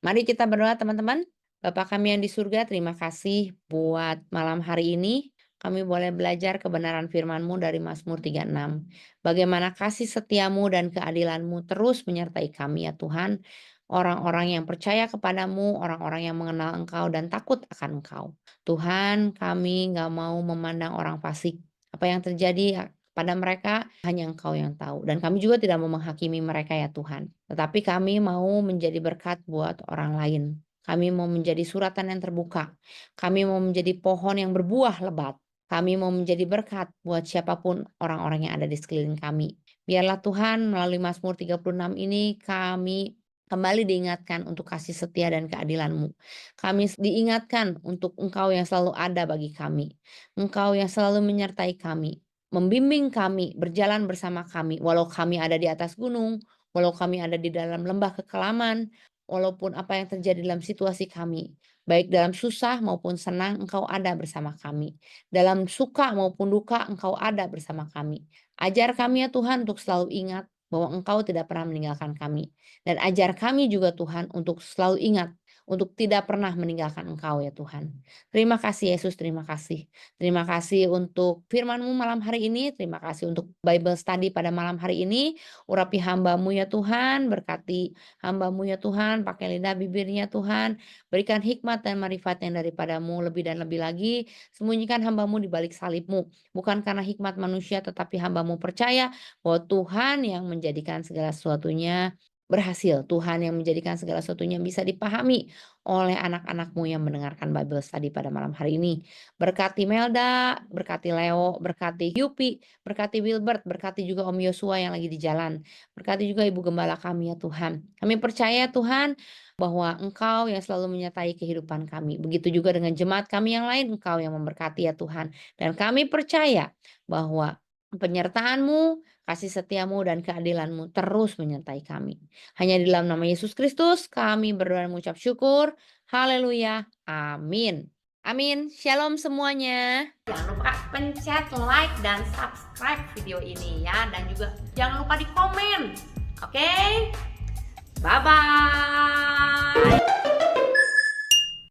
Mari kita berdoa teman-teman. Bapa kami yang di surga, terima kasih buat malam hari ini. Kami boleh belajar kebenaran firman-Mu dari Mazmur 36. Bagaimana kasih setiamu dan keadilan-Mu terus menyertai kami ya Tuhan. Orang-orang yang percaya kepadamu, orang-orang yang mengenal Engkau dan takut akan Engkau. Tuhan, kami nggak mau memandang orang fasik. Apa yang terjadi pada mereka hanya Engkau yang tahu. Dan kami juga tidak mau menghakimi mereka ya Tuhan. Tetapi kami mau menjadi berkat buat orang lain. Kami mau menjadi suratan yang terbuka. Kami mau menjadi pohon yang berbuah lebat. Kami mau menjadi berkat buat siapapun orang-orang yang ada di sekeliling kami. Biarlah Tuhan melalui Mazmur 36 ini kami kembali diingatkan untuk kasih setia dan keadilan-Mu. Kami diingatkan untuk Engkau yang selalu ada bagi kami. Engkau yang selalu menyertai kami. Membimbing kami, berjalan bersama kami. Walau kami ada di atas gunung, walau kami ada di dalam lembah kekelaman, walaupun apa yang terjadi dalam situasi kami, baik dalam susah maupun senang, Engkau ada bersama kami. Dalam suka maupun duka, Engkau ada bersama kami. Ajar kami ya Tuhan untuk selalu ingat bahwa Engkau tidak pernah meninggalkan kami. Dan ajar kami juga Tuhan untuk selalu ingat, untuk tidak pernah meninggalkan Engkau ya Tuhan. Terima kasih Yesus, terima kasih. Terima kasih untuk firman-Mu malam hari ini. Terima kasih untuk Bible study pada malam hari ini. Urapi hamba-Mu ya Tuhan, berkati hamba-Mu ya Tuhan, pakai lidah bibirnya Tuhan, berikan hikmat dan marifat yang daripada-Mu lebih dan lebih lagi, sembunyikan hamba-Mu di balik salib-Mu, bukan karena hikmat manusia tetapi hamba-Mu percaya bahwa Tuhan yang menjadikan segala sesuatunya berhasil, Tuhan yang menjadikan segala sesuatunya bisa dipahami oleh anak-anak-Mu yang mendengarkan Bible study pada malam hari ini. Berkati Melda, berkati Leo, berkati Yupi, berkati Wilbert, berkati juga Om Yosua yang lagi di jalan. Berkati juga Ibu Gembala kami ya Tuhan. Kami percaya Tuhan bahwa Engkau yang selalu menyertai kehidupan kami. Begitu juga dengan jemaat kami yang lain, Engkau yang memberkati ya Tuhan. Dan kami percaya bahwa penyertaan-Mu, kasih setiamu dan keadilan-Mu terus menyertai kami. Hanya di dalam nama Yesus Kristus kami berdoa dan mengucap syukur. Haleluya. Amin. Amin. Shalom semuanya. Jangan lupa pencet like dan subscribe video ini ya. Dan juga jangan lupa di komen. Oke? Bye-bye.